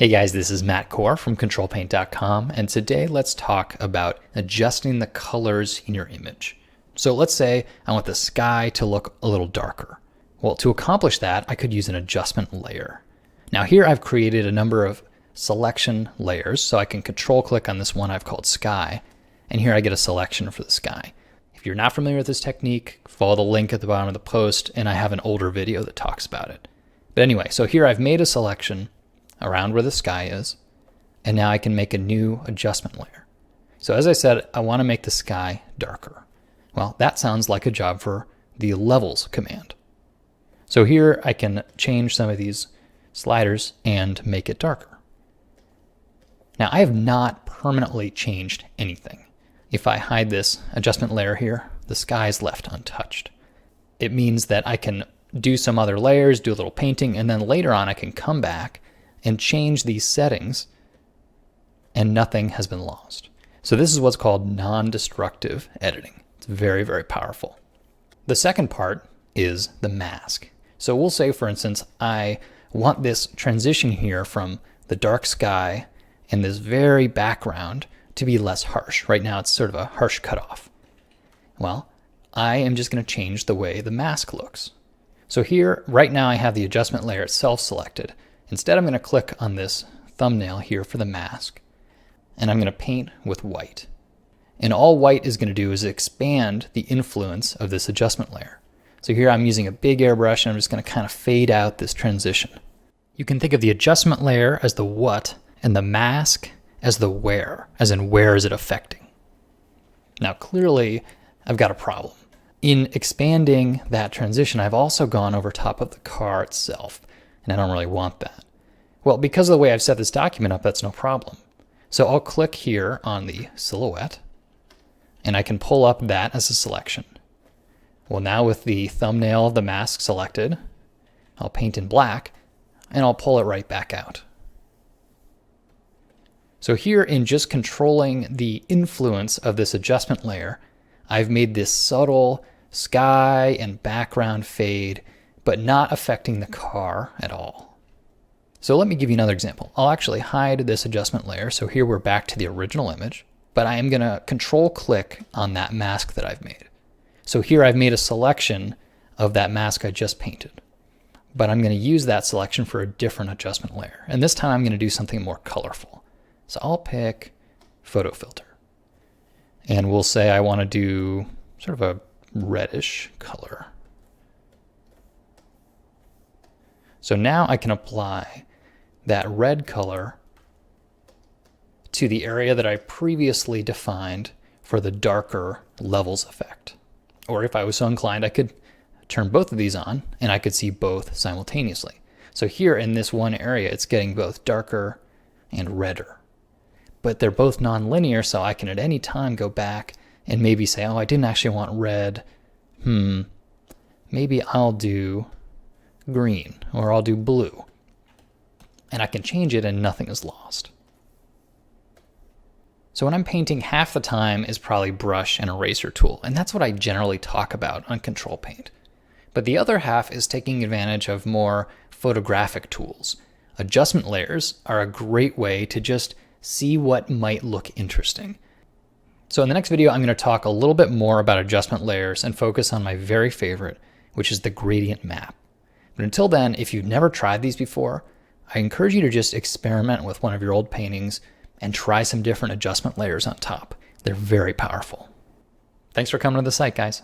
Hey guys, this is Matt Core from Ctrl+Paint.com, and today let's talk about adjusting the colors in your image. So let's say I want the sky to look a little darker. Well, to accomplish that, I could use an adjustment layer. Now here I've created a number of selection layers, so I can control-click on this one I've called sky, and here I get a selection for the sky. If you're not familiar with this technique, follow the link at the bottom of the post, and I have an older video that talks about it. But anyway, so here I've made a selection around where the sky is, and now I can make a new adjustment layer. So as I said, I want to make the sky darker. Well, that sounds like a job for the levels command. So here I can change some of these sliders and make it darker. Now I have not permanently changed anything. If I hide this adjustment layer here, the sky is left untouched. It means that I can do some other layers, do a little painting, and then later on I can come back and change these settings and nothing has been lost. So this is what's called non-destructive editing. It's very, very powerful. The second part is the mask. So we'll say, for instance, I want this transition here from the dark sky and this very background to be less harsh. Right now it's sort of a harsh cutoff. Well, I am just going to change the way the mask looks. So here, right now I have the adjustment layer itself selected. Instead, I'm going to click on this thumbnail here for the mask, and I'm going to paint with white. And all white is going to do is expand the influence of this adjustment layer. So here I'm using a big airbrush, and I'm just going to kind of fade out this transition. You can think of the adjustment layer as the what, and the mask as the where, as in where is it affecting. Now clearly, I've got a problem. In expanding that transition, I've also gone over top of the car itself, and I don't really want that. Well, because of the way I've set this document up, that's no problem. So I'll click here on the silhouette, and I can pull up that as a selection. Well, now with the thumbnail of the mask selected, I'll paint in black, and I'll pull it right back out. So here, in just controlling the influence of this adjustment layer, I've made this subtle sky and background fade, but not affecting the car at all. So let me give you another example. I'll actually hide this adjustment layer. So here we're back to the original image, but I am going to control-click on that mask that I've made. So here I've made a selection of that mask I just painted, but I'm going to use that selection for a different adjustment layer. And this time I'm going to do something more colorful. So I'll pick photo filter, and we'll say I want to do sort of a reddish color. So now I can apply that red color to the area that I previously defined for the darker levels effect. Or if I was so inclined, I could turn both of these on and I could see both simultaneously. So here in this one area, it's getting both darker and redder. But they're both non-linear, so I can at any time go back and maybe say, oh, I didn't actually want red. Maybe I'll do green, or I'll do blue. And I can change it and nothing is lost. So when I'm painting, half the time is probably brush and eraser tool, and that's what I generally talk about on Ctrl+Paint. But the other half is taking advantage of more photographic tools. Adjustment layers are a great way to just see what might look interesting. So in the next video, I'm going to talk a little bit more about adjustment layers and focus on my very favorite, which is the gradient map. But until then, if you've never tried these before, I encourage you to just experiment with one of your old paintings and try some different adjustment layers on top. They're very powerful. Thanks for coming to the site, guys.